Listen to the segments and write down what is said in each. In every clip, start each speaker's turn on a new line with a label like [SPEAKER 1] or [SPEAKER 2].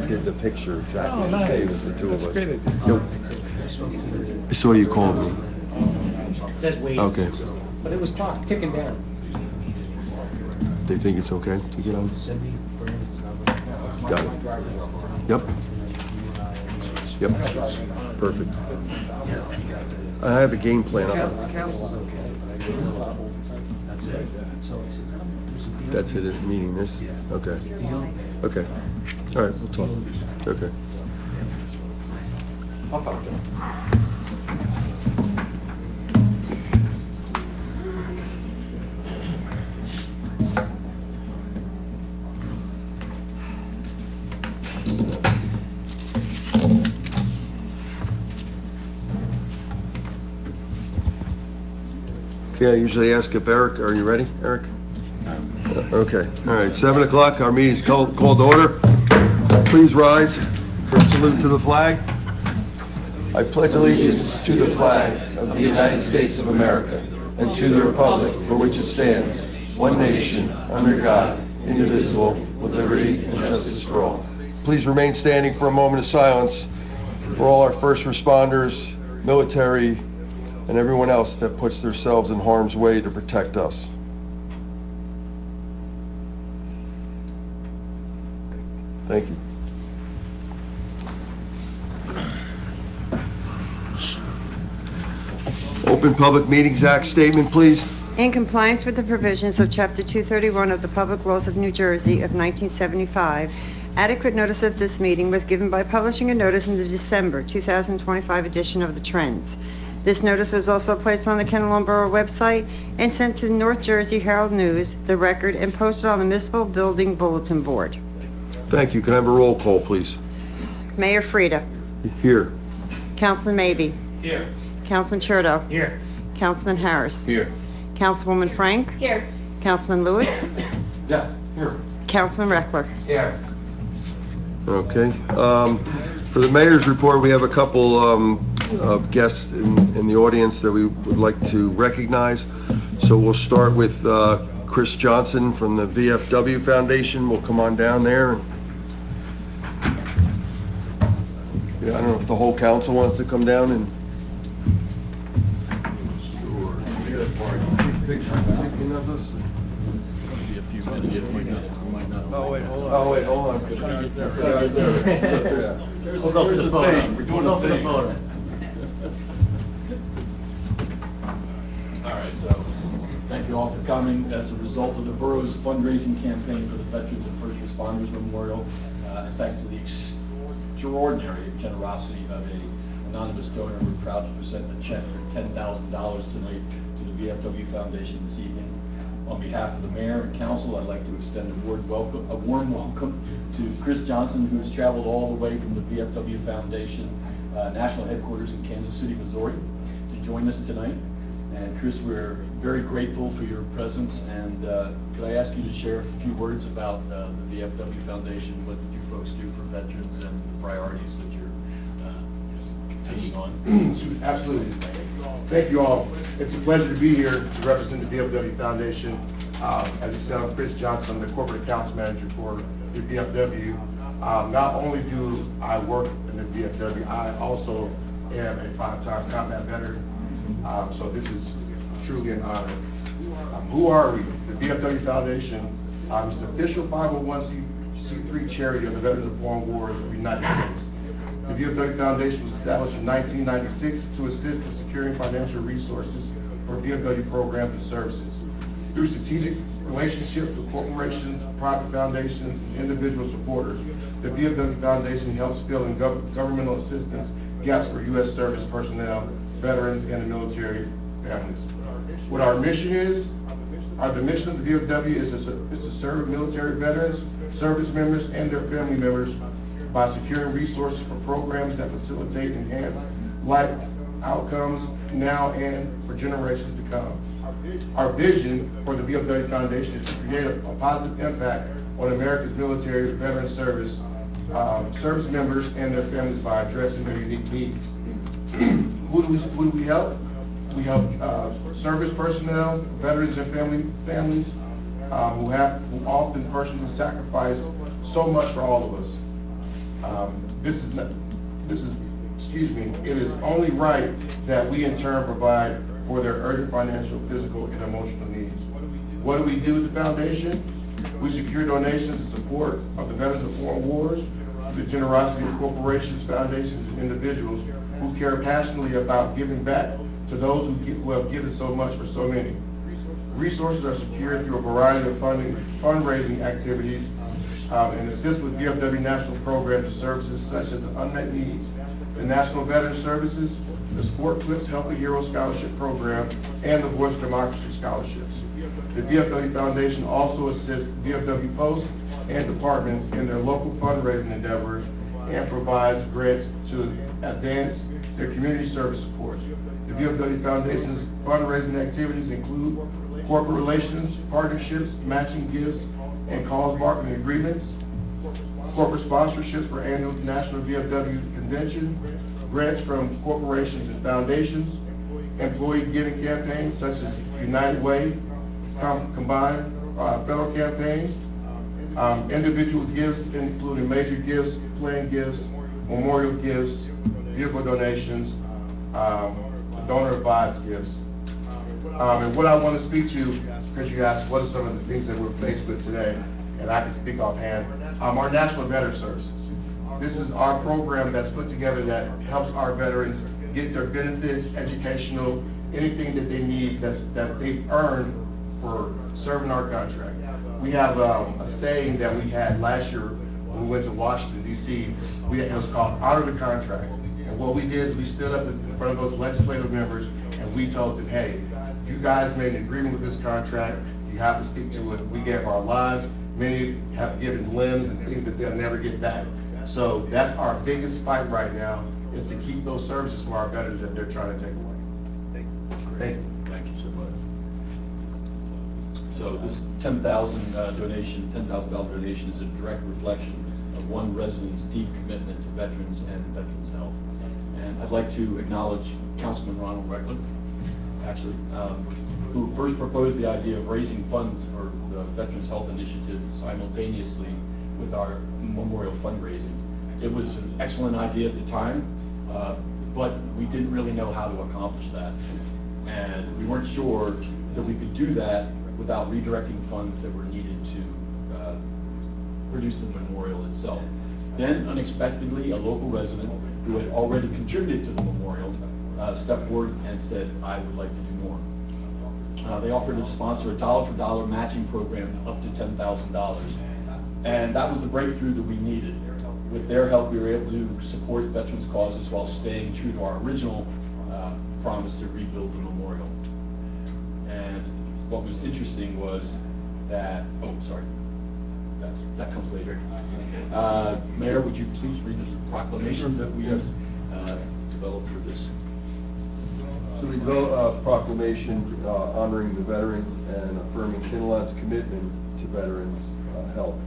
[SPEAKER 1] get the picture exactly
[SPEAKER 2] Oh,
[SPEAKER 1] the same
[SPEAKER 2] nice.
[SPEAKER 1] as the two
[SPEAKER 2] That's
[SPEAKER 1] of us.
[SPEAKER 2] great.
[SPEAKER 1] I saw you called me.
[SPEAKER 2] It says wait.
[SPEAKER 1] Okay.
[SPEAKER 2] But it was ticking down.
[SPEAKER 1] They think it's okay to get on? Got it. Yep. Yep. Perfect. I have a game plan.
[SPEAKER 2] Council's okay. That's it.
[SPEAKER 1] That's it, meaning this? Okay. Okay. All right, we'll talk. Okay.
[SPEAKER 2] I'll talk to him.
[SPEAKER 1] Okay, I usually ask if Eric, are you ready, Eric? Okay, all right, 7 o'clock, our meeting's called to order. Please rise for salute to the flag. I pledge allegiance to the flag of the United States of America and to the republic for which it stands, one nation, under God, indivisible, with liberty and justice for all. Please remain standing for a moment of silence for all our first responders, military, and everyone else that puts themselves in harm's way to protect us. Thank you. Open Public Meetings Act statement, please.
[SPEAKER 3] In compliance with the provisions of Chapter 231 of the Public Laws of New Jersey of 1975, adequate notice of this meeting was given by publishing a notice in the December 2025 edition of the Trends. This notice was also placed on the Kinnelon Borough website and sent to the North Jersey Herald News, the Record, and posted on the Municipal Building Bulletin Board.
[SPEAKER 1] Thank you. Can I have a roll call, please?
[SPEAKER 3] Mayor Frida.
[SPEAKER 1] Here.
[SPEAKER 3] Councilman Mabey.
[SPEAKER 2] Here.
[SPEAKER 3] Councilman Chertoff.
[SPEAKER 2] Here.
[SPEAKER 3] Councilman Harris.
[SPEAKER 2] Here.
[SPEAKER 3] Councilwoman Frank.
[SPEAKER 4] Here.
[SPEAKER 3] Councilman Lewis.
[SPEAKER 2] Yes. Here.
[SPEAKER 3] Councilman Reckler.
[SPEAKER 2] Here.
[SPEAKER 1] Okay. For the mayor's report, we have a couple of guests in the audience that we would like to recognize. So we'll start with Chris Johnson from the VFW Foundation. We'll come on down there. Yeah, I don't know if the whole council wants to come down and. Oh, wait, hold on.
[SPEAKER 2] We'll go for the photo. We're doing the photo.
[SPEAKER 5] All right, so thank you all for coming. As a result of the borough's fundraising campaign for the Veterans and First Responders Memorial, and thanks to the extraordinary generosity of an anonymous donor, we're proud to present a check for $10,000 tonight to the VFW Foundation this evening. On behalf of the mayor and council, I'd like to extend a warm welcome to Chris Johnson, who has traveled all the way from the VFW Foundation national headquarters in Kansas City, Missouri, to join us tonight. And Chris, we're very grateful for your presence, and could I ask you to share a few words about the VFW Foundation, what you folks do for veterans, and the priorities that you're taking on?
[SPEAKER 6] Absolutely. Thank you all. It's a pleasure to be here to represent the VFW Foundation. As I said, I'm Chris Johnson. I'm the corporate accounts manager for the VFW. Not only do I work in the VFW, I also am a 5-time combat veteran. So this is truly an honor. Who are we? The VFW Foundation is the official 501c3 charity of the Veterans of Foreign Wars of the United States. The VFW Foundation was established in 1996 to assist in securing financial resources for VFW programs and services. Through strategic relationships with corporations, private foundations, and individual supporters, the VFW Foundation helps fill in governmental assistance gaps for U.S. service personnel, veterans, and the military families. What our mission is, the mission of the VFW is to serve military veterans, service members, and their family members by securing resources for programs that facilitate enhanced life outcomes now and for generations to come. Our vision for the VFW Foundation is to create a positive impact on America's military veteran service members and their families by addressing their unique needs. Who do we help? We help service personnel, veterans and families who often personally sacrifice so much for all of us. It is only right that we in turn provide for their urgent financial, physical, and emotional needs. What do we do as a foundation? We secure donations in support of the veterans of foreign wars, through the generosity of corporations, foundations, and individuals who care passionately about giving back to those who have given so much for so many. Resources are secured through a variety of fundraising activities, and assist with VFW national programs and services such as unmet needs, the National Veteran Services, the Sport Clips Help a Hero Scholarship Program, and the Voice of Democracy Scholarships. The VFW Foundation also assists VFW posts and departments in their local fundraising endeavors and provides grants to advance their community service supports. The VFW Foundation's fundraising activities include corporate relations, partnerships, matching gifts, and cause marketing agreements, corporate sponsorships for annual National VFW Convention, grants from corporations and foundations, employee giving campaigns such as United Way, Combined Federal Campaign, individual gifts including major gifts, planned gifts, memorial gifts, vehicle donations, donor advised gifts. And what I want to speak to, because you asked what are some of the things that we're faced with today, and I can speak offhand, our National Veteran Services. This is our program that's put together that helps our veterans get their benefits, educational, anything that they need that they've earned for serving our contract. We have a saying that we had last year when we went to Washington, D.C. It was called Honor the Contract. And what we did is we stood up in front of those legislative members and we told them, hey, you guys made an agreement with this contract, you have to stick to it. We gave our lives, many have given limbs and things that they'll never get back. So that's our biggest fight right now, is to keep those services for our veterans that they're trying to take away. Thank you.
[SPEAKER 5] Thank you so much. So this $10,000 donation is a direct reflection of one resident's deep commitment to veterans and veterans' health. And I'd like to acknowledge Councilman Ronald Reckler, actually, who first proposed the idea of raising funds for the Veterans Health Initiative simultaneously with our memorial fundraising. It was an excellent idea at the time, but we didn't really know how to accomplish that. And we weren't sure that we could do that without redirecting funds that were needed to produce the memorial itself. Then, unexpectedly, a local resident who had already contributed to the memorial stepped forward and said, I would like to do more. They offered to sponsor a dollar-for-dollar matching program up to $10,000. And that was the breakthrough that we needed. With their help, we were able to support veterans' causes while staying true to our original promise to rebuild the memorial. And what was interesting was that, that comes later. Mayor, would you please read the proclamation that we have developed for this?
[SPEAKER 1] So we developed a proclamation honoring the veterans and affirming Kinnelon's commitment to veterans' health.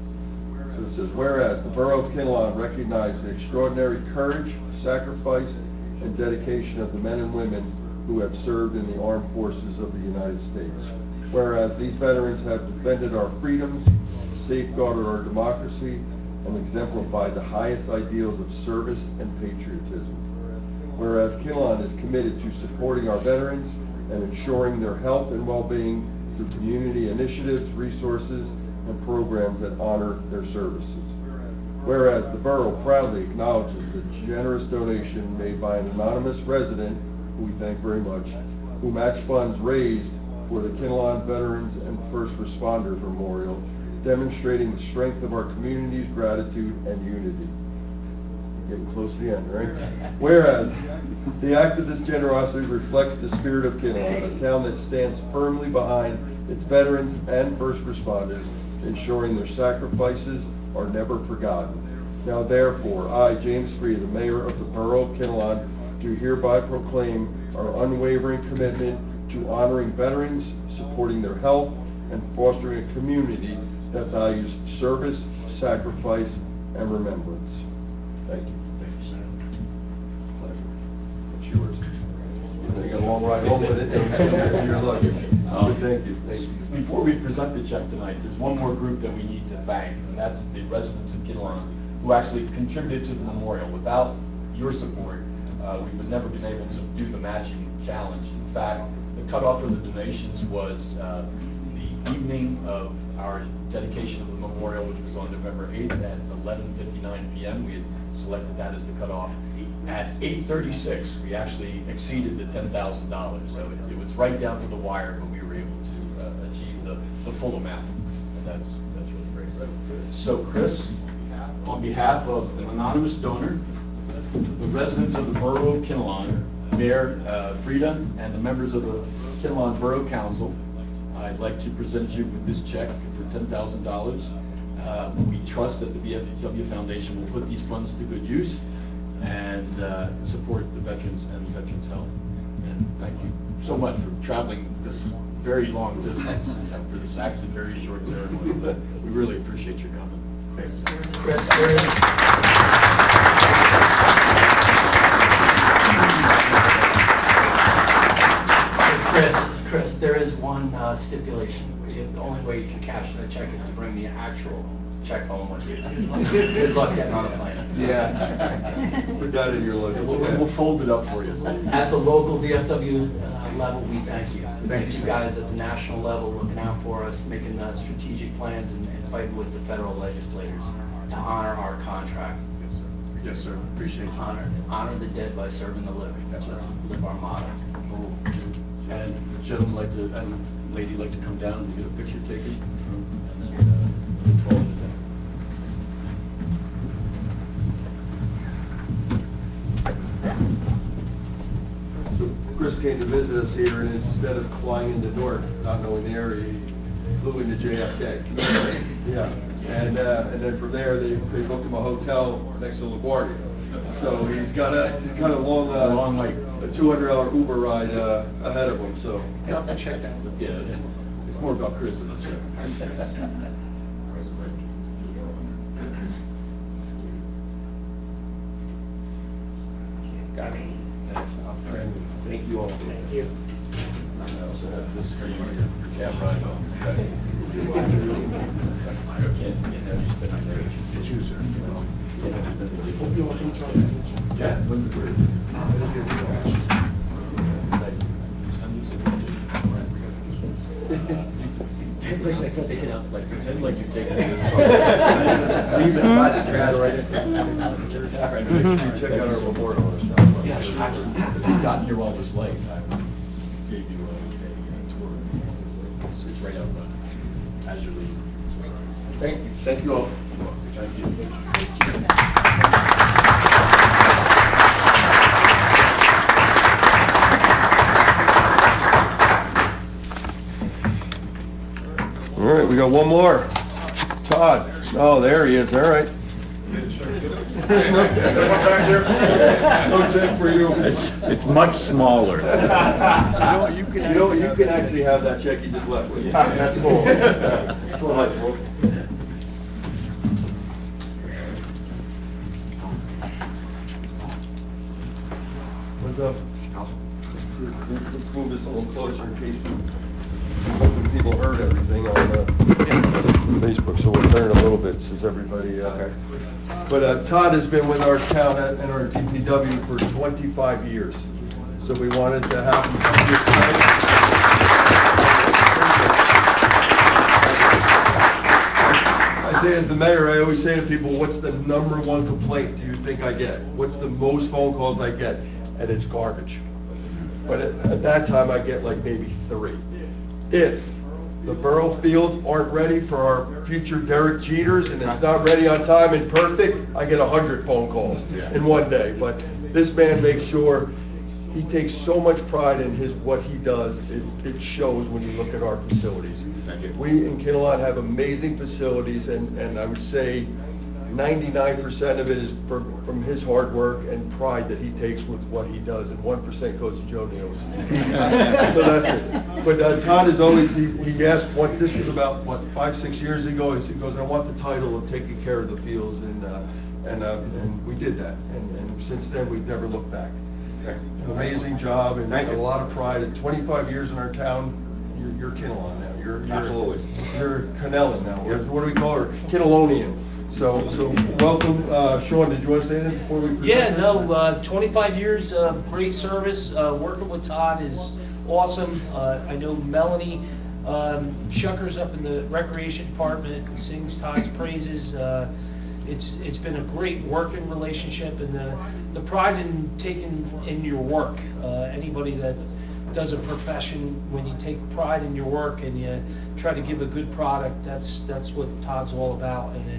[SPEAKER 1] So it says, whereas the Borough of Kinnelon recognizes the extraordinary courage, sacrifice, and dedication of the men and women who have served in the armed forces of the United States. Whereas these veterans have defended our freedoms, safeguarded our democracy, and exemplified the highest ideals of service and patriotism. Whereas Kinnelon is committed to supporting our veterans and ensuring their health and well-being through community initiatives, resources, and programs that honor their services. Whereas the Borough proudly acknowledges the generous donation made by an anonymous resident, who we thank very much, who matched funds raised for the Kinnelon Veterans and First Responders Memorial, demonstrating the strength of our community's gratitude and unity. Getting close to the end, right? Whereas the act of this generosity reflects the spirit of Kinnelon, a town that stands firmly behind its veterans and first responders, ensuring their sacrifices are never forgotten. Now therefore, I, James Free, the Mayor of the Borough of Kinnelon, do hereby proclaim our unwavering commitment to honoring veterans, supporting their health, and fostering a community that values service, sacrifice, and remembrance. Thank you. Pleasure. It's yours. You got a long ride home with it, and your luggage. Thank you. Thank you.
[SPEAKER 5] Before we present the check tonight, there's one more group that we need to thank, and that's the residents of Kinnelon who actually contributed to the memorial. Without your support, we would never been able to do the matching challenge. In fact, the cutoff for the donations was the evening of our dedication of the memorial, which was on November 8th at 11:59 p.m. We had selected that as the cutoff. At 8:36, we actually exceeded the $10,000. So it was right down to the wire, but we were able to achieve the full amount. And that's really great. So Chris, on behalf of an anonymous donor, the residents of the Borough of Kinnelon, Mayor Frida, and the members of the Kinnelon Borough Council, I'd like to present you with this check for $10,000. We trust that the VFW Foundation will put these funds to good use and support the veterans and Veterans Health. And thank you so much for traveling this very long distance for this actually very short ceremony. But we really appreciate your coming. Thanks.
[SPEAKER 4] Chris, Chris, there is one stipulation. The only way you can cash that check is to bring the actual check home with you. Good luck getting on a plane.
[SPEAKER 1] Yeah. Put that in your luggage.
[SPEAKER 5] We'll fold it up for you.
[SPEAKER 4] At the local VFW level, we thank you. Thank you guys at the national level looking out for us, making strategic plans and fighting with the federal legislators to honor our contract.
[SPEAKER 6] Yes, sir. Appreciate you.
[SPEAKER 4] Honor the dead by serving the living. Let's live our motto.
[SPEAKER 5] And the gentleman like to, and lady like to come down and get a picture taken.
[SPEAKER 1] So Chris came to visit us here, and instead of flying into Newark, not knowing the area, he flew into JFK. Yeah, and then from there, they booked him a hotel next to LaGuardia. So he's got a long
[SPEAKER 5] hike.
[SPEAKER 1] a $200 Uber ride ahead of him, so.
[SPEAKER 5] Got the check down. Yeah, it's more about Chris than the check. Got it.
[SPEAKER 1] Thank you all.
[SPEAKER 2] Thank you.
[SPEAKER 5] I also have this for you, your cab ride home. Yeah, when's the bridge? They said they can ask, like, pretend like you're taking it. Leave it by the trash right in front.
[SPEAKER 1] Check out our memorial.
[SPEAKER 5] Yeah, sure. If you got here while it was late, I gave you a tour. It's right out as you're leaving.
[SPEAKER 1] Thank you. Thank you all.
[SPEAKER 5] Thank you.
[SPEAKER 1] All right, we got one more. Todd. Oh, there he is. All right. No check for you.
[SPEAKER 7] It's much smaller.
[SPEAKER 1] You can actually have that check you just left with you. That's cool. Go ahead, Will. What's up? Let's move this a little closer in case people heard everything on Facebook, so we'll turn it a little bit, says everybody. But Todd has been with our town and our DPW for 25 years, so we wanted to have him come here tonight. I say as the mayor, I always say to people, what's the number one complaint do you think I get? What's the most phone calls I get? And it's garbage. But at that time, I get like maybe 3. If the Borough fields aren't ready for our future Derek Jeters and it's not ready on time and perfect, I get 100 phone calls in one day. But this man makes sure, he takes so much pride in what he does. It shows when you look at our facilities.
[SPEAKER 7] Thank you.
[SPEAKER 1] We in Kinnelon have amazing facilities, and I would say 99% of it is from his hard work and pride that he takes with what he does, and 1% goes to Joe Neos. So that's it. But Todd is always, he asked this was about, 5-6 years ago, he goes, I want the title of taking care of the fields, and we did that. And since then, we've never looked back. An amazing job, and a lot of pride. At 25 years in our town, you're Kinnelon now. Absolutely. You're Kinnelon now. What do we call her? Kinnelonian. So welcome, Sean, did you want to say anything before we? present
[SPEAKER 2] Yeah,
[SPEAKER 1] this?
[SPEAKER 2] no, 25 years of great service. Working with Todd is awesome. I know Melanie Shuckers up in the recreation department sings Todd's praises. It's been a great working relationship, and the pride in taking in your work. Anybody that does a profession, when you take pride in your work and you try to give a good product, that's what Todd's all about, and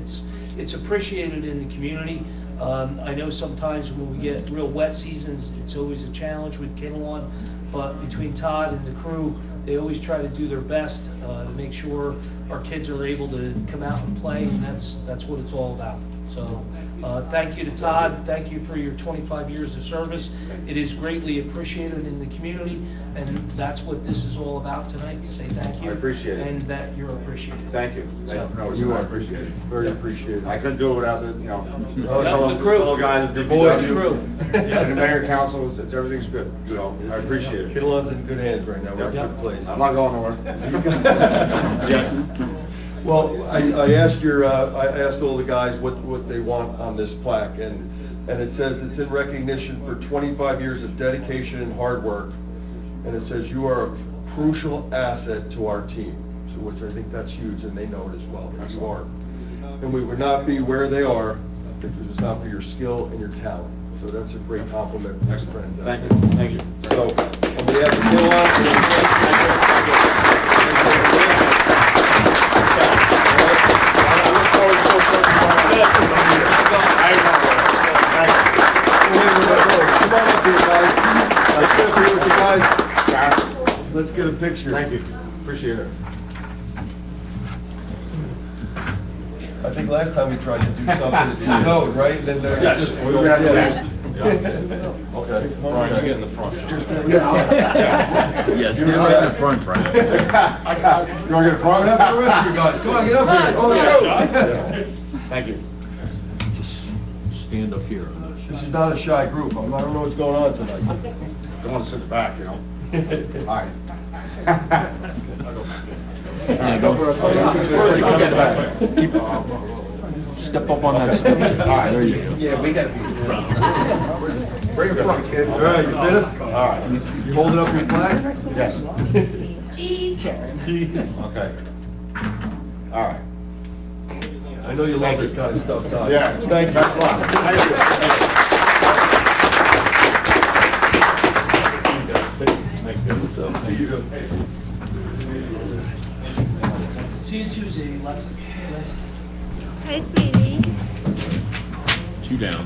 [SPEAKER 2] it's appreciated in the community. I know sometimes when we get real wet seasons, it's always a challenge with Kinnelon, but between Todd and the crew, they always try to do their best to make sure our kids are able to come out and play, and that's what it's all about. So thank you to Todd. Thank you for your 25 years of service. It is greatly appreciated in the community, and that's what this is all about tonight, to say thank you.
[SPEAKER 8] I appreciate it.
[SPEAKER 2] And that you're appreciated.
[SPEAKER 8] Thank you. Thank you. No,
[SPEAKER 1] You
[SPEAKER 8] I
[SPEAKER 1] are
[SPEAKER 8] appreciate it.
[SPEAKER 1] very appreciated.
[SPEAKER 8] I couldn't do it without the,
[SPEAKER 2] The crew.
[SPEAKER 8] fellow guys, the
[SPEAKER 1] boys.
[SPEAKER 2] The crew.
[SPEAKER 8] and the mayor, council, everything's good. So I appreciate it.
[SPEAKER 1] Kinnelon's in good hands right now, we're in a good place.
[SPEAKER 8] I'm not going nowhere.
[SPEAKER 1] Well, I asked all the guys what they want on this plaque, and it says it's in recognition for 25 years of dedication and hard work, and it says you are a crucial asset to our team, so which I think that's huge, and they know it as well, that you are. And we would not be where they are if it was not for your skill and your talent, so that's a great compliment from your friends out
[SPEAKER 8] Thank
[SPEAKER 1] there.
[SPEAKER 8] you, thank you.
[SPEAKER 1] So, on behalf of Kinnelon, come on up here, guys. Let's get up here with the guys. Let's get a picture.
[SPEAKER 8] Thank you, appreciate it.
[SPEAKER 1] I think last time we tried to do something, it snowed, right? And then
[SPEAKER 8] Yes,
[SPEAKER 1] just-
[SPEAKER 8] we were at the
[SPEAKER 1] yeah.
[SPEAKER 8] Okay. Brian, you get in the front.
[SPEAKER 7] Yes, stand right in the front, Brian.
[SPEAKER 8] You wanna get in front?
[SPEAKER 1] What happened to the rest of you guys? Come on, get up here. Oh,
[SPEAKER 8] Thank you.
[SPEAKER 7] Just stand up here.
[SPEAKER 1] This is not a shy group. I don't know what's going on tonight.
[SPEAKER 8] Don't wanna sit in the back, you know? All right.
[SPEAKER 7] Step up on that step.
[SPEAKER 8] All right.
[SPEAKER 7] There you go.
[SPEAKER 8] Yeah, we gotta be. Bring it front, kid.
[SPEAKER 1] All right, you did it?
[SPEAKER 8] All right.
[SPEAKER 1] You holding up your flag?
[SPEAKER 8] Yes. Okay. All right.
[SPEAKER 1] I know you love this kind of stuff, Todd.
[SPEAKER 8] Yeah.
[SPEAKER 1] Thank you.
[SPEAKER 8] Thanks a lot.
[SPEAKER 1] So, you.
[SPEAKER 2] See you Tuesday, Leslie.
[SPEAKER 9] Hi, sweetie.
[SPEAKER 7] 2 down.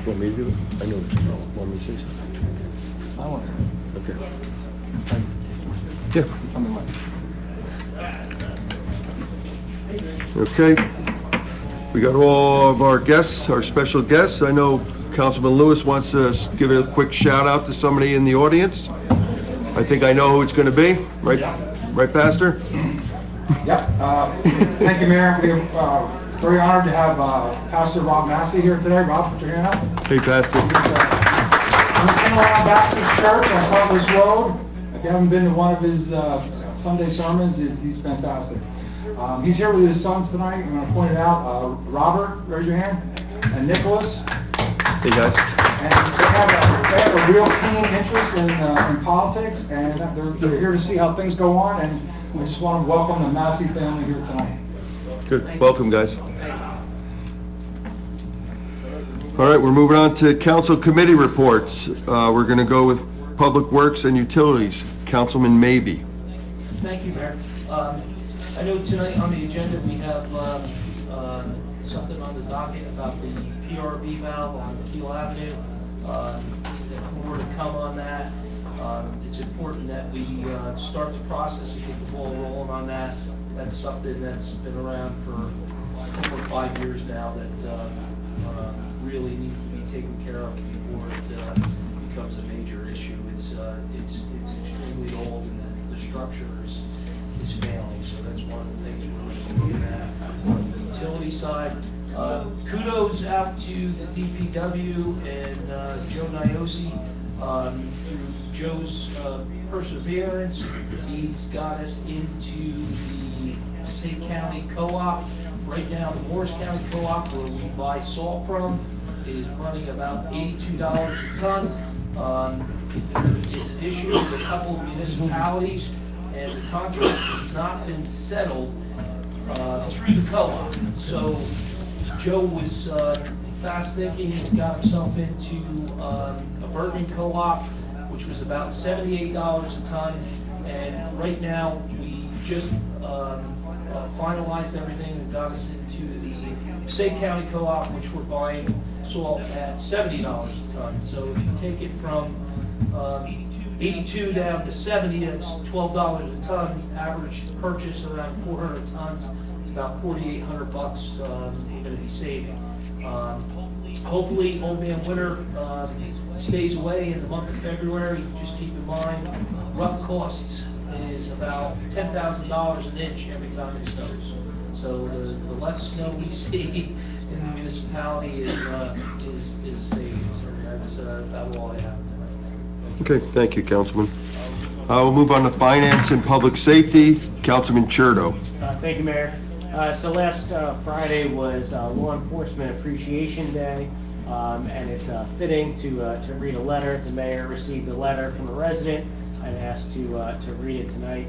[SPEAKER 1] Want me to do it? I know what you want me to say something.
[SPEAKER 2] I want to.
[SPEAKER 1] Okay. Yeah. Okay. We got all of our guests, our special guests. I know Councilman Lewis wants to give a quick shout out to somebody in the audience. I think I know who it's going to be, right? Right, Pastor?
[SPEAKER 10] Yep. Thank you, Mayor. We're very honored to have Pastor Rob Massey here today. Rob, put your hand up.
[SPEAKER 1] Hey, Pastor.
[SPEAKER 10] From Kinnelon Baptist Church on Columbus Road. If you haven't been to one of his Sunday sermons, he's fantastic. He's here with his sons tonight. I'm going to point it out. Robert, raise your hand, and Nicholas.
[SPEAKER 1] Hey, guys.
[SPEAKER 10] And they have a real keen interest in politics, and they're here to see how things go on. And we just want to welcome the Massey family here tonight.
[SPEAKER 1] Good. Welcome, guys. All right, we're moving on to council committee reports. We're going to go with Public Works and Utilities. Councilman Mabee.
[SPEAKER 2] Thank you, Mayor. I know tonight on the agenda, we have something on the docket about the PRV valve on Keel Avenue. More to come on that. It's important that we start the process and get the ball rolling on that. That's something that's been around for over 5 years now that really needs to be taken care of before it becomes a major issue. It's extremely old, and the structure is failing, so that's one of the things we're looking at. On the utility side, kudos out to the DPW and Joe Niosi Through Joe's perseverance, he's got us into the Passaic County Co-op. Right now, the Morris County Co-op, where we buy salt from, is running about $82 a ton. It's an issue with a couple of municipalities, and the contract has not been settled through the co-op. So Joe was fast thinking, and got himself into a Bergen co-op, which was about $78 a ton. And right now, we just finalized everything and got us into the Passaic County co-op, which we're buying salt at $70 a ton. So if you take it from 82 down to 70, that's $12 a ton. Average purchase around 400 tons. It's about $4,800 we're going to be saving. Hopefully, Old Man Winter stays away in the month of February. Just keep in mind, rough costs is about $10,000 an inch every time it snows. So the less snow we see in the municipality is a savings. And that's about all I have tonight.
[SPEAKER 1] Okay, thank you, Councilman. We'll move on to Finance and Public Safety. Councilman Cherto.
[SPEAKER 11] Thank you, Mayor. So last Friday was Law Enforcement Appreciation Day, and it's fitting to read a letter. The mayor received a letter from a resident and asked to read it tonight.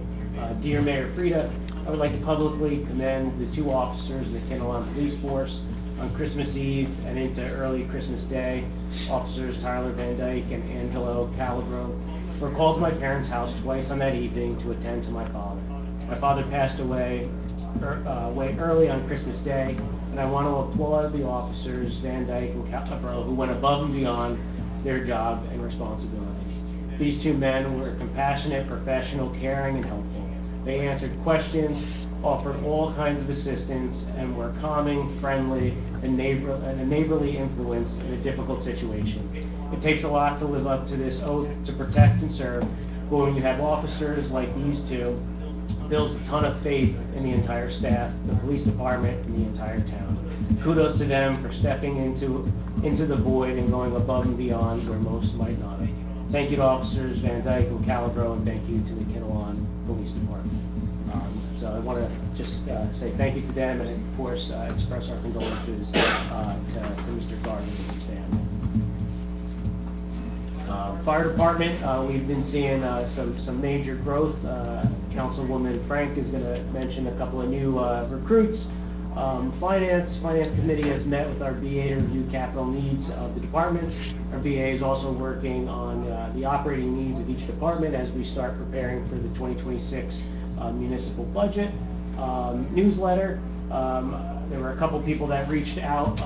[SPEAKER 11] Dear Mayor Frida, I would like to publicly commend the two officers in the Kinnelon Police Force on Christmas Eve and into early Christmas Day. Officers Tyler Van Dyke and Angelo Calabro were called to my parents' house twice on that evening to attend to my father. My father passed away way early on Christmas Day, and I want to applaud the officers, Van Dyke and Calabro, who went above and beyond their job and responsibilities. These two men were compassionate, professional, caring, and helpful. They answered questions, offered all kinds of assistance, and were calming, friendly, and a neighborly influence in a difficult situation. It takes a lot to live up to this oath to protect and serve, but when you have officers like these two, it builds a ton of faith in the entire staff, the police department, and the entire town. Kudos to them for stepping into the void and going above and beyond where most might not have. Thank you to officers Van Dyke and Calabro, and thank you to the Kinnelon Police Department. So I want to just say thank you to them, and of course express our condolences to Mr. Gardner and his family. Fire department, we've been seeing some major growth. Councilwoman Frank is going to mention a couple of new recruits. Finance Committee has met with our BA to review capital needs of the departments. Our BA is also working on the operating needs of each department as we start preparing for the 2026 municipal budget. Newsletter. There were a couple people that reached out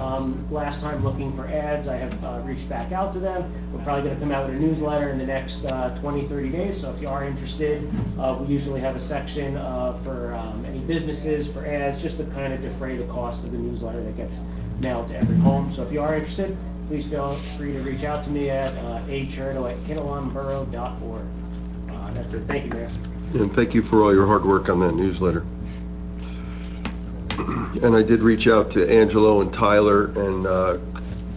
[SPEAKER 11] last time looking for ads. I have reached back out to them. We're probably going to come out with a newsletter in the next 20-30 days. So if you are interested, we usually have a section for any businesses, for ads, just to kind of defray the cost of the newsletter that gets mailed to every home. So if you are interested, please feel free to reach out to me at acherto@kinnelonborough.org. That's it. Thank you, Mayor.
[SPEAKER 1] And thank you for all your hard work on that newsletter. And I did reach out to Angelo and Tyler and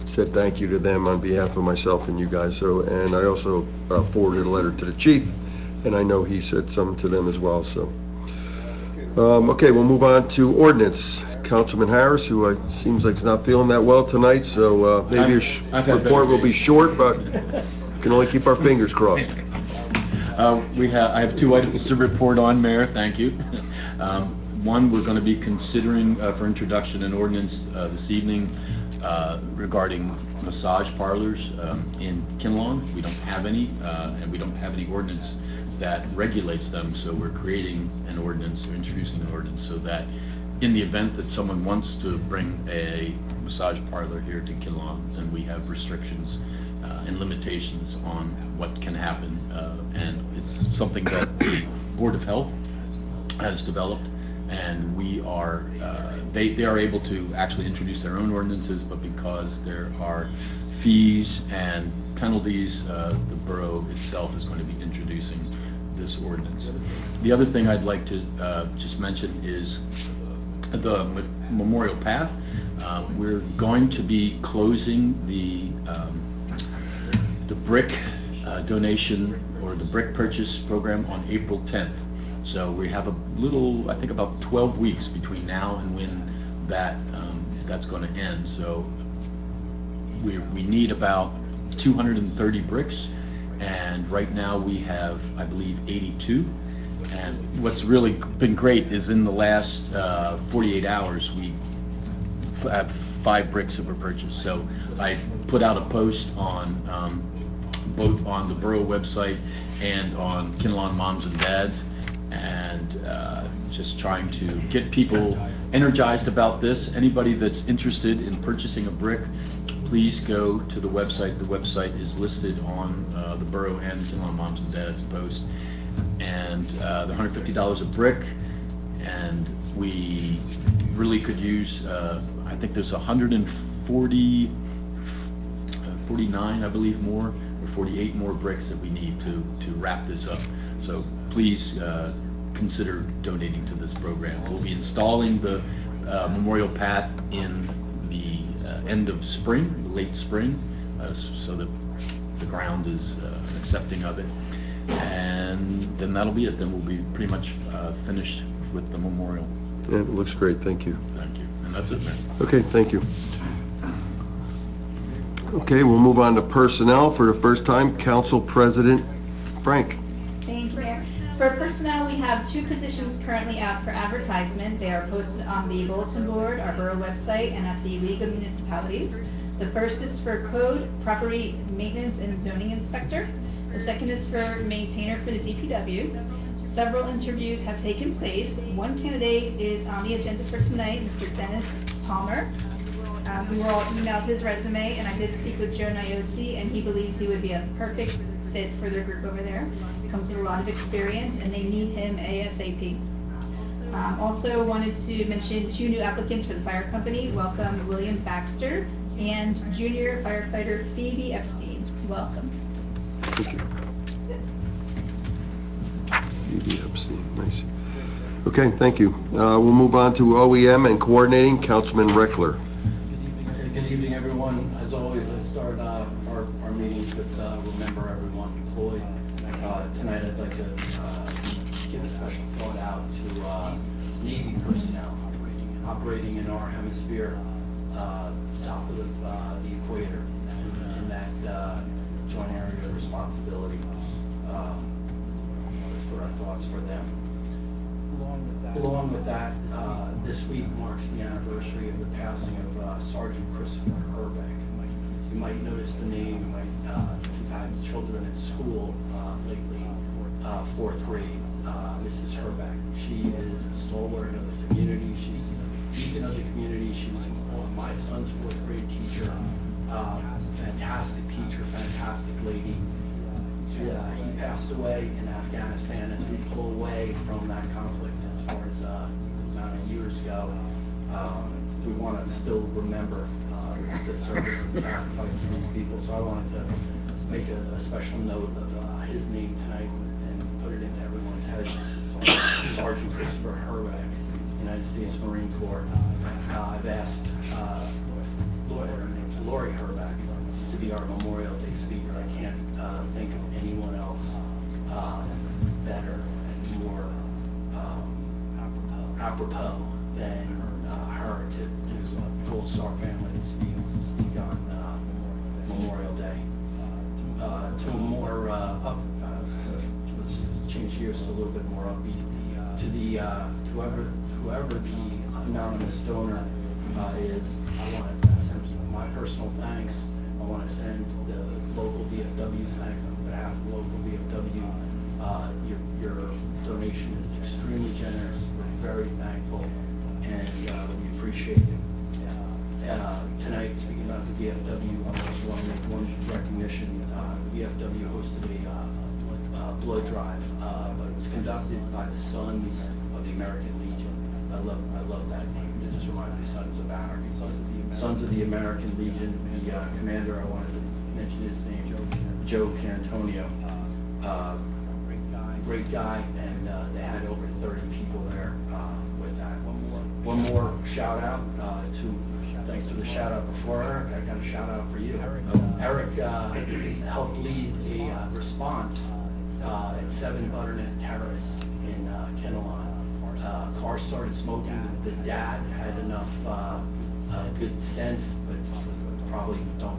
[SPEAKER 1] said thank you to them on behalf of myself and you guys. So, and I also forwarded a letter to the chief, and I know he said something to them as well. So, okay, we'll move on to ordinance. Councilman Harris, who seems like he's not feeling that well tonight, so maybe his report will be short, but we can only keep our fingers crossed.
[SPEAKER 7] I have two items to report on, Mayor, thank you. One, we're going to be considering for introduction an ordinance this evening regarding massage parlors in Kinnelon. We don't have any, and we don't have any ordinance that regulates them, so we're creating an ordinance, or introducing an ordinance, so that in the event that someone wants to bring a massage parlor here to Kinnelon, then we have restrictions and limitations on what can happen, and it's something that the Board of Health has developed, and we are, they are able to actually introduce their own ordinances, but because there are fees and penalties, the borough itself is going to be introducing this ordinance. The other thing I'd like to just mention is the Memorial Path. We're going to be closing the brick donation or the brick purchase program on April 10th. So we have a little, I think about 12 weeks between now and when that's going to end. So we need about 230 bricks, and right now we have, I believe, 82. And what's really been great is in the last 48 hours, we have 5 bricks that were purchased. So I put out a post on both on the Borough website and on Kinnelon Moms and Dads, and just trying to get people energized about this. Anybody that's interested in purchasing a brick, please go to the website. The website is listed on the Borough and Kinnelon Moms and Dads post. And they're $150 a brick, and we really could use, I think there's 49, I believe, more, or 48 more bricks that we need to wrap this up. So please consider donating to this program. We'll be installing the memorial path in the end of spring, late spring, so that the ground is accepting of it. And then that'll be it. Then we'll be pretty much finished with the memorial.
[SPEAKER 1] Yeah, it looks great, thank you.
[SPEAKER 7] Thank you. And that's it, Mayor.
[SPEAKER 1] Okay, thank you. Okay, we'll move on to personnel. For the first time, Council President Frank.
[SPEAKER 12] Thank you, Mayor. For personnel, we have 2 positions currently out for advertisement. They are posted on the bulletin board, our borough website, and at the League of Municipalities. The first is for Code, Property Maintenance and Zoning Inspector. The second is for Maintainer for the DPW. Several interviews have taken place. One candidate is on the agenda for tonight, Mr. Dennis Palmer. We were all emailed his resume, and I did speak with Joe Niosi, and he believes he would be a perfect fit for their group over there. Comes with a lot of experience, and they need him ASAP. Also wanted to mention 2 new applicants for the fire company. Welcome William Baxter and junior firefighter Phoebe Epstein. Welcome.
[SPEAKER 1] Thank you. Nice. Okay, thank you. We'll move on to OEM and coordinating. Councilman Reckler.
[SPEAKER 4] Good evening, everyone. As always, I start our meetings with remember everyone deployed. Tonight, I'd like to give a special thought out to Navy personnel operating in our hemisphere south of the equator in that joint area of responsibility. That's for our thoughts for them. Along with that, this week marks the anniversary of the passing of Sergeant Christopher Herbeck. You might notice the name, you might you've had children at school lately, 4th grade, Mrs. Herbeck. She is a stalwart of the community. She's a beacon of the community. She was my son's 4th grade teacher. Fantastic teacher, fantastic lady. He passed away in Afghanistan as we pull away from that conflict as far as amount of years ago. We want to still remember the service and sacrifice of these people. So I wanted to make a special note of his name tonight and put it into everyone's head. Sergeant Christopher Herbeck, United States Marine Corps. I've asked Lori Herbeck to be our Memorial Day speaker. I can't think of anyone else better and more apropos than her to Gold Star family to speak on Memorial Day. To a more let's change gears to a little bit more upbeat. To whoever the anonymous donor is, I want to send my personal thanks. I want to send the local VFW's thanks on behalf of the local VFW. Your donation is extremely generous. We're very thankful, and we appreciate it. Tonight, speaking about the VFW, I also want to make one recognition. The VFW hosted a blood drive, but it was conducted by the Sons of the American Legion. I love that name. It just reminds me of Sons of Anarchy. Sons of the American Legion. The commander, I wanted to mention his name, Joe Cantonio. Great guy, and they had over 30 people there with that. One more shout out to thanks for the shout out before Eric. I got a shout out for you. Eric helped lead a response at 7 Butternut Terrace in Kinnelon. Car started smoking. The dad had enough good sense, but probably don't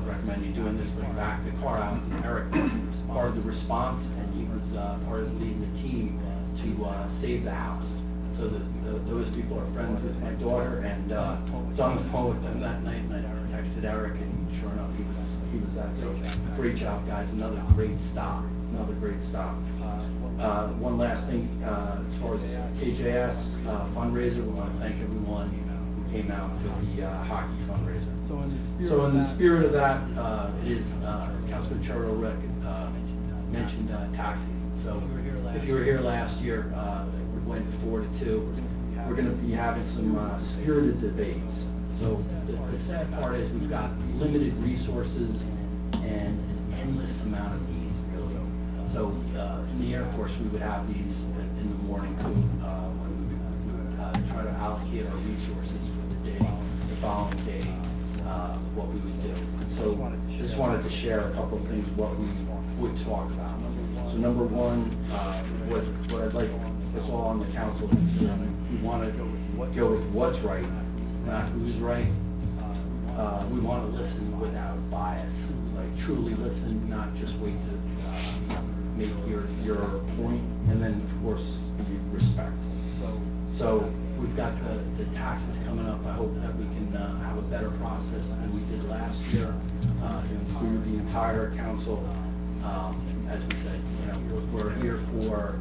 [SPEAKER 4] recommend you doing this, but he backed the car out. Eric was part of the response, and he was part of leading the team to save the house. So those people are friends with my daughter, and I was on the phone with them that night, and I texted Eric, and sure enough, he was that. So great job, guys. Another great stop. One last thing, as far as KJS fundraiser, we want to thank everyone who came out for the hockey fundraiser. So in the spirit of that, it is Councilman Charter mentioned tax season. So if you were here last year, we went 4-2. We're going to be having some spirited debates. So the sad part is we've got limited resources and an endless amount of needs, really. So in the Air Force, we would have these in the morning too, when we would try to allocate our resources for the day, the following day, what we would do. And so just wanted to share a couple of things, what we would talk about. So number one, what I'd like us all on the council to consider, we want to go with what's right, not who's right. We want to listen without bias, like truly listen, not just wait to make your point, and then of course be respectful. So we've got the taxes coming up. I hope that we can have a better process than we did last year, to include the entire council. As we said, we're here for,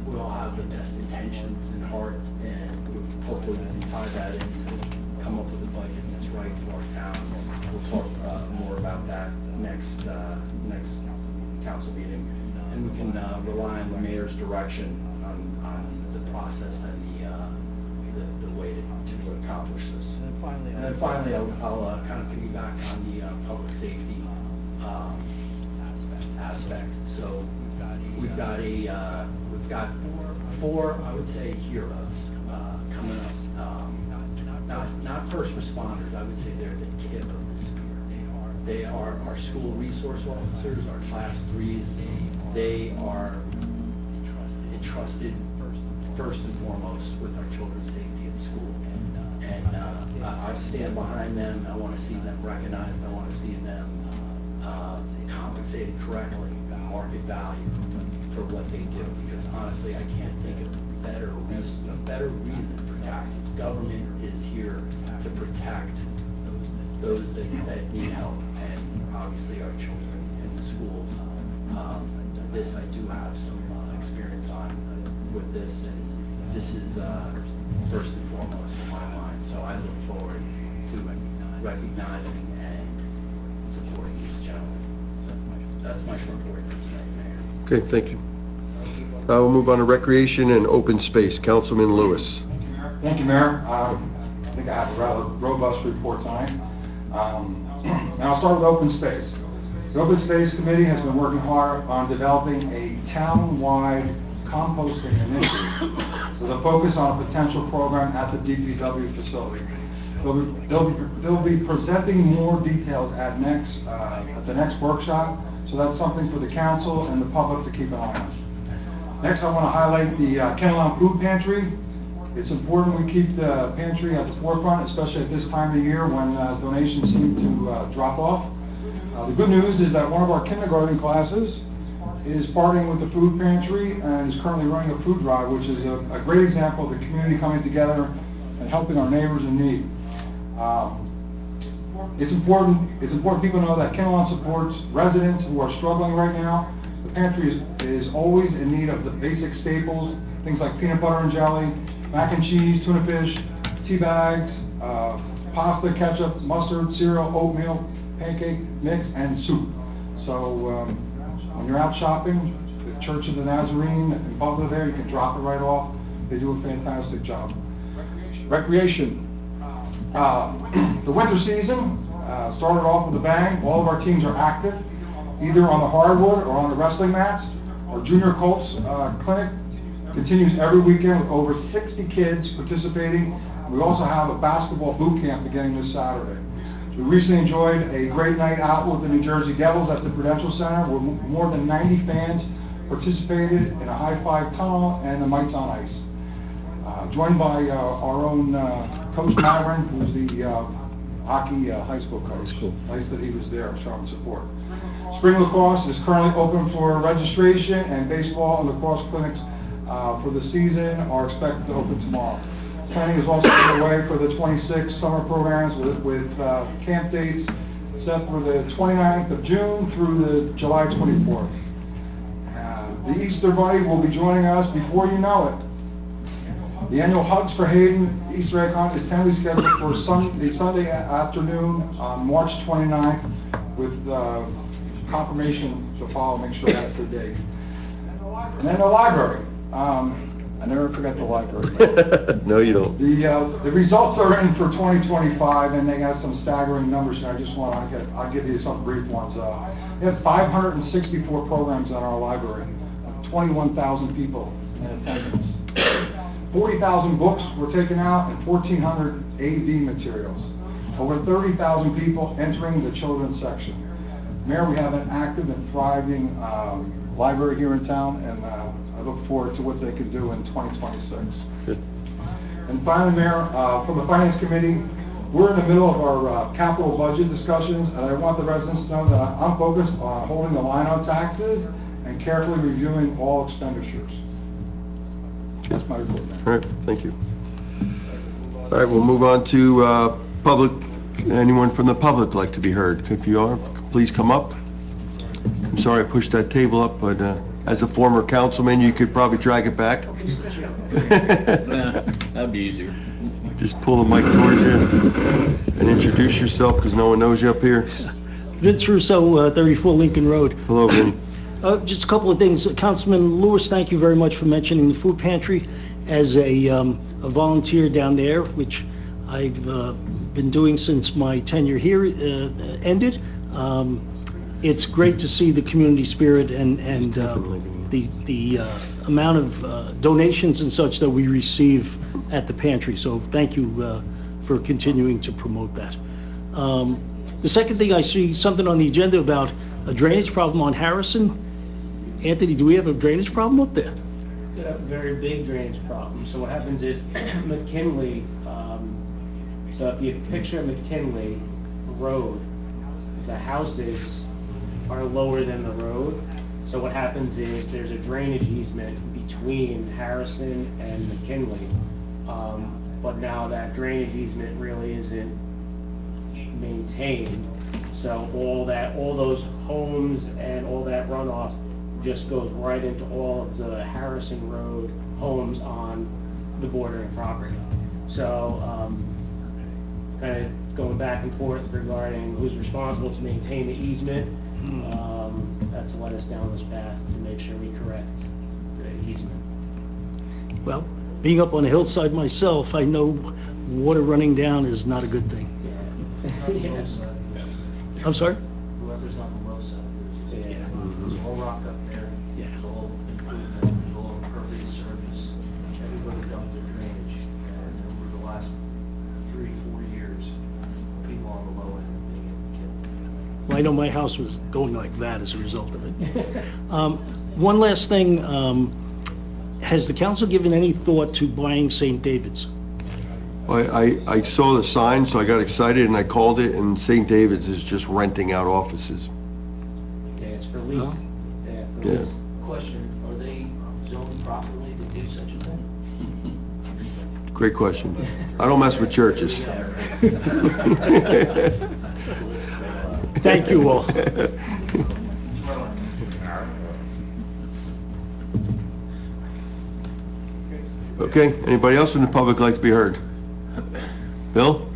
[SPEAKER 4] we all have the best intentions in heart, and hopefully we can tie that in to come up with a budget that's right for our town. We'll talk more about that next council meeting, and we can rely on the mayor's direction on the process and the way to accomplish this. And then finally, I'll kind of piggyback on the public safety aspect. So we've got four, I would say, heroes coming up. Not first responders. I would say they're the tip of the spear. They are our school resource officers, our class 3s. They are entrusted first and foremost with our children's safety at school. And I stand behind them. I want to see them recognized. I want to see them compensated correctly, market value for what they do. Because honestly, I can't think of a better reason for taxes. Government is here to protect those that need help, and obviously our children in the schools. This I do have some experience on with this, and this is first and foremost in my mind. So I look forward to recognizing and supporting these gentlemen. That's my short report for tonight, Mayor.
[SPEAKER 1] Okay, thank you. We'll move on to recreation and open space. Councilman Lewis.
[SPEAKER 10] Thank you, Mayor. I think I have a rather robust report tonight. Now I'll start with open space. The Open Space Committee has been working hard on developing a town-wide composting initiative with a focus on a potential program at the DPW facility. They'll be presenting more details at the next workshop, so that's something for the council and the public to keep an eye on. Next, I want to highlight the Kinnelon Food Pantry. It's important we keep the pantry at the forefront, especially at this time of year when donations seem to drop off. The good news is that one of our kindergarten classes is partnering with the food pantry and is currently running a food drive, which is a great example of the community coming together and helping our neighbors in need. It's important people know that Kinnelon supports residents who are struggling right now. The pantry is always in need of the basic staples, things like peanut butter and jelly, mac and cheese, tuna fish, tea bags, pasta, ketchup, mustard, cereal, oatmeal, pancake mix, and soup. So when you're out shopping, the Church of the Nazarene in Butler there, you can drop it right off. They do a fantastic job. Recreation. The winter season started off with a bang. All of our teams are active, either on the hardwood or on the wrestling mats. Our junior Colts clinic continues every weekend with over 60 kids participating. We also have a basketball boot camp beginning this Saturday. We recently enjoyed a great night out with the New Jersey Devils at the Prudential Center, where more than 90 fans participated in a high-five tunnel and the Mites on Ice. Joined by our own Coach Myron, who's the hockey high school coach. Nice that he was there, showing support. Spring lacrosse is currently open for registration, and baseball and lacrosse clinics for the season are expected to open tomorrow. Planning is also underway for the 26 summer programs with camp dates set for the 29th of June through the July 24th. The Easter Bunny will be joining us before you know it. The annual Hugs for Hayden Easter egg hunt is tentatively scheduled for Sunday afternoon on March 29th with confirmation to follow, make sure that's the date. And then the library. I never forget the library.
[SPEAKER 1] No, you don't.
[SPEAKER 10] The results are in for 2025, and they have some staggering numbers, and I just want to I'll give you some brief ones. We have 564 programs in our library, 21,000 people in attendance. 40,000 books were taken out, and 1,400 AV materials. Over 30,000 people entering the children's section. Mayor, we have an active and thriving library here in town, and I look forward to what they can do in 2026.
[SPEAKER 1] Good.
[SPEAKER 10] And finally, Mayor, from the Finance Committee, we're in the middle of our capital budget discussions, and I want the residents to know that I'm focused on holding the line on taxes and carefully reviewing all expenditures. That's my report, Mayor.
[SPEAKER 1] All right, thank you. All right, we'll move on to public. Anyone from the public like to be heard? If you are, please come up. I'm sorry I pushed that table up, but as a former councilman, you could probably drag it back.
[SPEAKER 7] That'd be easier.
[SPEAKER 1] Just pull the mic towards you and introduce yourself, because no one knows you up here.
[SPEAKER 13] Vince Russo, 34 Lincoln Road.
[SPEAKER 1] Hello, Vinny.
[SPEAKER 13] Just a couple of things. Councilman Lewis, thank you very much for mentioning the food pantry as a volunteer down there, which I've been doing since my tenure here ended. It's great to see the community spirit and the amount of donations and such that we receive at the pantry. So thank you for continuing to promote that. The second thing, I see something on the agenda about a drainage problem on Harrison. Anthony, do we have a drainage problem up there?
[SPEAKER 11] A very big drainage problem. So what happens is McKinley, so if you picture McKinley Road, the houses are lower than the road. So what happens is there's a drainage easement between Harrison and McKinley. But now that drainage easement really isn't maintained. So all those homes and all that runoff just goes right into all of the Harrison Road homes on the bordering property. So kind of going back and forth regarding who's responsible to maintain the easement. That's led us down this path to make sure we correct the easement.
[SPEAKER 13] Well, being up on the hillside myself, I know water running down is not a good thing.
[SPEAKER 11] Yes.
[SPEAKER 13] I'm sorry?
[SPEAKER 2] Whoever's on the low side,
[SPEAKER 11] Yeah.
[SPEAKER 2] there's all rock up there.
[SPEAKER 13] Yeah.
[SPEAKER 2] There's all improvement, there's all impervious surface. Everybody dumped their drainage. And over the last 3-4 years, people on the low end have been getting killed.
[SPEAKER 13] Well, I know my house was going like that as a result of it. One last thing, has the council given any thought to buying St. David's?
[SPEAKER 1] I saw the sign, so I got excited and I called it, and St. David's is just renting out offices.
[SPEAKER 11] Yeah, it's for lease.
[SPEAKER 13] Oh.
[SPEAKER 11] Yeah, for
[SPEAKER 1] Yeah.
[SPEAKER 11] lease.
[SPEAKER 2] Question, are they zoned properly to do such a thing?
[SPEAKER 1] Great question. I don't mess with churches.
[SPEAKER 13] Thank you all.
[SPEAKER 1] Okay, anybody else in the public like to be heard? Bill?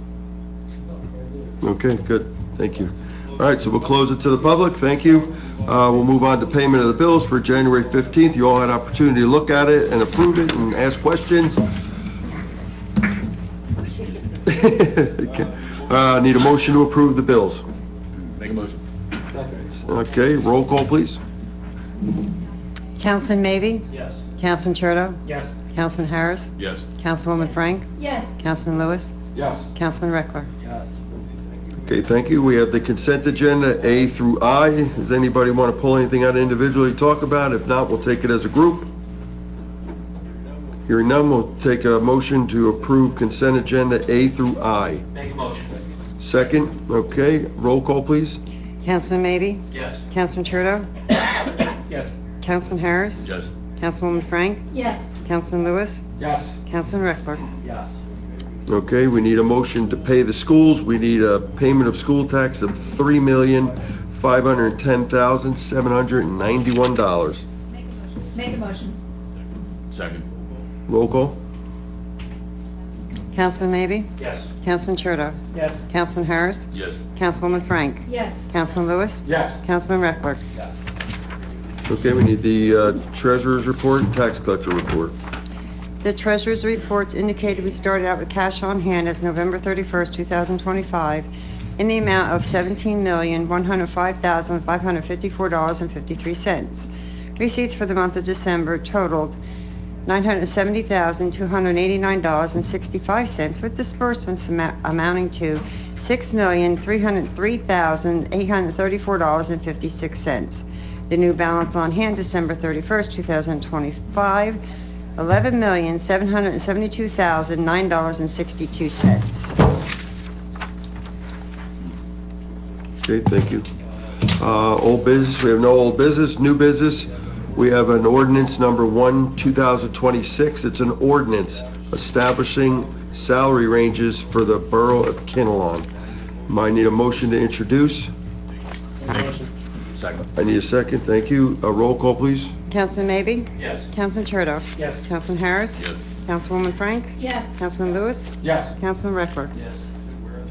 [SPEAKER 1] Okay, good, thank you. All right, so we'll close it to the public, thank you. We'll move on to payment of the bills for January 15th. You all had opportunity to look at it and approve it and ask questions. Okay. Need a motion to approve the bills.
[SPEAKER 7] Make a motion.
[SPEAKER 1] Okay, roll call, please.
[SPEAKER 3] Councilman Mavy?
[SPEAKER 2] Yes.
[SPEAKER 3] Councilman Churdo?
[SPEAKER 11] Yes.
[SPEAKER 3] Councilman Harris?
[SPEAKER 7] Yes.
[SPEAKER 3] Councilwoman Frank?
[SPEAKER 12] Yes.
[SPEAKER 3] Councilman Lewis?
[SPEAKER 10] Yes.
[SPEAKER 3] Councilman Reckler?
[SPEAKER 4] Yes.
[SPEAKER 1] Okay, thank you. We have the consent agenda, A through I. Does anybody want to pull anything out individually to talk about? If not, we'll take it as a group. Hearing none, we'll take a motion to approve consent agenda A through I.
[SPEAKER 2] Make a motion.
[SPEAKER 1] Second, okay, roll call, please.
[SPEAKER 3] Councilman Maybe?
[SPEAKER 2] Yes.
[SPEAKER 3] Councilman Churdo?
[SPEAKER 11] Yes.
[SPEAKER 3] Councilman Harris?
[SPEAKER 7] Yes.
[SPEAKER 3] Councilwoman Frank?
[SPEAKER 12] Yes.
[SPEAKER 3] Councilman Lewis?
[SPEAKER 10] Yes.
[SPEAKER 3] Councilman Reckler?
[SPEAKER 4] Yes.
[SPEAKER 1] Okay, we need a motion to pay the schools. We need a payment of school tax of $3,510,791.
[SPEAKER 12] Make a motion.
[SPEAKER 7] Second.
[SPEAKER 1] Roll call?
[SPEAKER 3] Councilman Maybe?
[SPEAKER 2] Yes.
[SPEAKER 3] Councilman Churdo?
[SPEAKER 11] Yes.
[SPEAKER 3] Councilman Harris?
[SPEAKER 7] Yes.
[SPEAKER 3] Councilwoman Frank?
[SPEAKER 12] Yes.
[SPEAKER 3] Councilman Lewis?
[SPEAKER 10] Yes.
[SPEAKER 3] Councilman Reckler?
[SPEAKER 1] Okay, we need the treasurer's report and tax collector report.
[SPEAKER 3] The treasurer's reports indicated we started out with cash on hand as November 31st, 2025, in the amount of $17,105,554.53. Receipts for the month of December totaled $970,289.65, with disbursements amounting to $6,303,834.56. The new balance on hand December 31st, 2025, $11,772,009.62.
[SPEAKER 1] Okay, thank you. Old business, we have no old business. New business, we have an ordinance number 1, 2026. It's an ordinance establishing salary ranges for the Borough of Kinnelon. Might need a motion to introduce.
[SPEAKER 11] Motion.
[SPEAKER 7] Second.
[SPEAKER 1] I need a second, thank you. A roll call, please.
[SPEAKER 3] Councilman Maybe?
[SPEAKER 2] Yes.
[SPEAKER 3] Councilman Churdo?
[SPEAKER 11] Yes.
[SPEAKER 3] Councilman Harris?
[SPEAKER 7] Yes.
[SPEAKER 3] Councilwoman Frank?
[SPEAKER 12] Yes.
[SPEAKER 3] Councilman Lewis?
[SPEAKER 10] Yes.
[SPEAKER 3] Councilman Reckler?
[SPEAKER 4] Yes.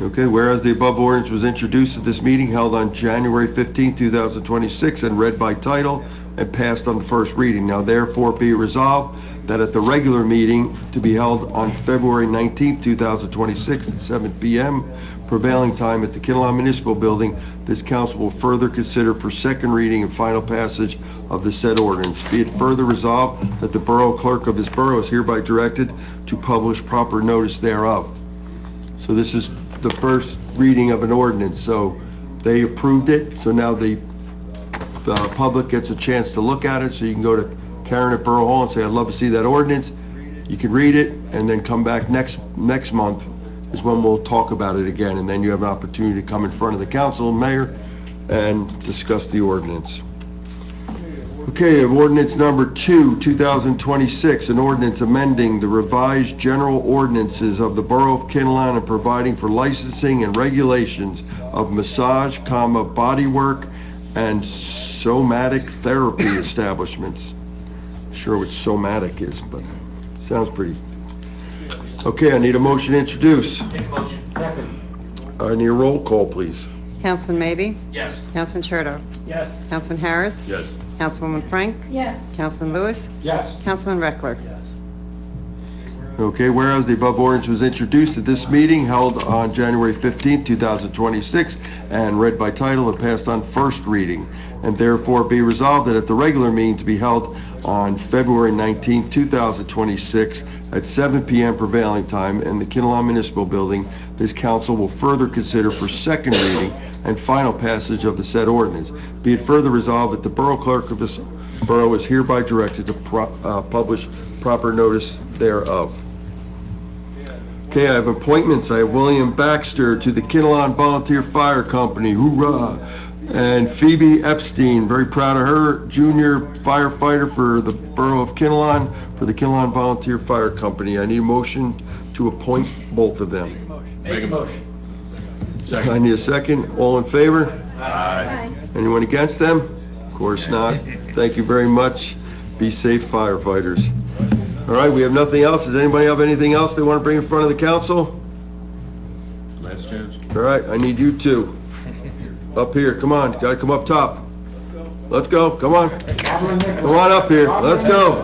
[SPEAKER 1] Okay, whereas the above ordinance was introduced at this meeting held on January 15, 2026, and read by title and passed on the first reading. Now therefore be resolved that at the regular meeting to be held on February 19, 2026 at 7 p.m. prevailing time at the Kinnelon Municipal Building, this council will further consider for second reading and final passage of the said ordinance. Be it further resolved that the borough clerk of this borough is hereby directed to publish proper notice thereof. So this is the first reading of an ordinance, so they approved it, so now the public gets a chance to look at it, so you can go to Karen at Borough Hall and say, I'd love to see that ordinance. You can read it, and then come back next month is when we'll talk about it again, and then you have an opportunity to come in front of the council and mayor and discuss the ordinance. Okay, ordinance number 2, 2026, an ordinance amending the revised general ordinances of the Borough of Kinnelon and providing for licensing and regulations of massage, bodywork, and somatic therapy establishments. Not sure what somatic is, but sounds pretty. Okay, I need a motion to introduce.
[SPEAKER 2] Make a motion.
[SPEAKER 10] Second.
[SPEAKER 1] I need a roll call, please.
[SPEAKER 3] Councilman Maybe?
[SPEAKER 2] Yes.
[SPEAKER 3] Councilman Churdo?
[SPEAKER 11] Yes.
[SPEAKER 3] Councilman Harris?
[SPEAKER 7] Yes.
[SPEAKER 3] Councilwoman Frank?
[SPEAKER 12] Yes.
[SPEAKER 3] Councilman Lewis?
[SPEAKER 10] Yes.
[SPEAKER 3] Councilman Reckler?
[SPEAKER 4] Yes.
[SPEAKER 1] Okay, whereas the above ordinance was introduced at this meeting held on January 15, 2026, and read by title and passed on first reading, and therefore be resolved that at the regular meeting to be held on February 19, 2026, at 7 p.m. prevailing time in the Kinnelon Municipal Building, this council will further consider for second reading and final passage of the said ordinance. Be it further resolved that the borough clerk of this borough is hereby directed to publish proper notice thereof. Okay, I have appointments. I have William Baxter to the Kinnelon Volunteer Fire Company, hoorah! And Phoebe Epstein, very proud of her, junior firefighter for the Borough of Kinnelon, for the Kinnelon Volunteer Fire Company. I need a motion to appoint both of them.
[SPEAKER 2] Make a motion.
[SPEAKER 1] I need a second. All in favor?
[SPEAKER 12] Aye.
[SPEAKER 1] Anyone against them? Of course not. Thank you very much. Be safe, firefighters. All right, we have nothing else. Does anybody have anything else they want to bring in front of the council?
[SPEAKER 7] Last chance.
[SPEAKER 1] All right, I need you two. Up here, come on, gotta come up top. Let's go, come on. Come on up here, let's go.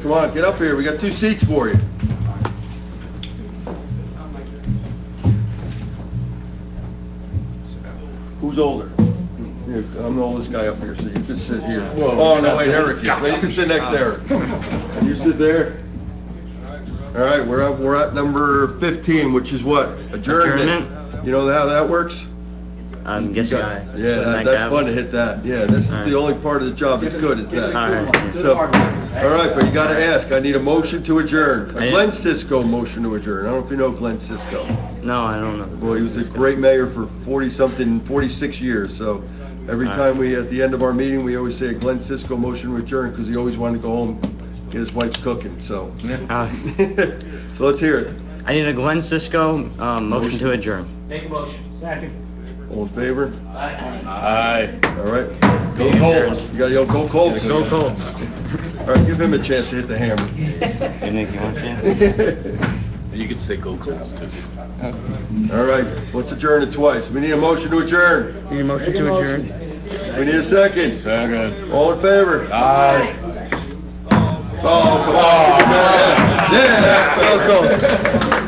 [SPEAKER 1] Come on, get up here, we got 2 seats for you. Who's older? Here, I'm the oldest guy up here, so you can sit here. Oh, no, wait, Eric, you can sit next to Eric. And you sit there. All right, we're at number 15, which is what? Adjournment. You know how that works?
[SPEAKER 14] I'm guessing I.
[SPEAKER 1] Yeah, that's fun to hit that. Yeah, this is the only part of the job that's good, is that.
[SPEAKER 14] All right.
[SPEAKER 1] So, all right, but you gotta ask, I need a motion to adjourn. A Glenn Cisco motion to adjourn. I don't know if you know Glenn Cisco.
[SPEAKER 14] No, I don't know.
[SPEAKER 1] Well, he was a great mayor for 46 years, so every time at the end of our meeting, we always say a Glenn Cisco motion to adjourn, because he always wanted to go home, get his wife's cooking, so. So let's hear it.
[SPEAKER 14] I need a Glenn Cisco motion to adjourn.
[SPEAKER 2] Make a motion.
[SPEAKER 11] Second.
[SPEAKER 1] All in favor?
[SPEAKER 7] Aye.
[SPEAKER 1] All right.
[SPEAKER 7] Go Colts.
[SPEAKER 1] You gotta yell, go Colts.
[SPEAKER 14] Go Colts.
[SPEAKER 1] All right, give him a chance to hit the hammer.
[SPEAKER 14] You Nick, you want a chance?
[SPEAKER 7] You could say go Colts too.
[SPEAKER 1] All right, let's adjourn it twice. We need a motion to adjourn.
[SPEAKER 14] Need a motion to adjourn?
[SPEAKER 1] We need a second.
[SPEAKER 7] Second.
[SPEAKER 1] All in favor?
[SPEAKER 7] Aye.
[SPEAKER 1] Oh, come on. Yeah, go Colts.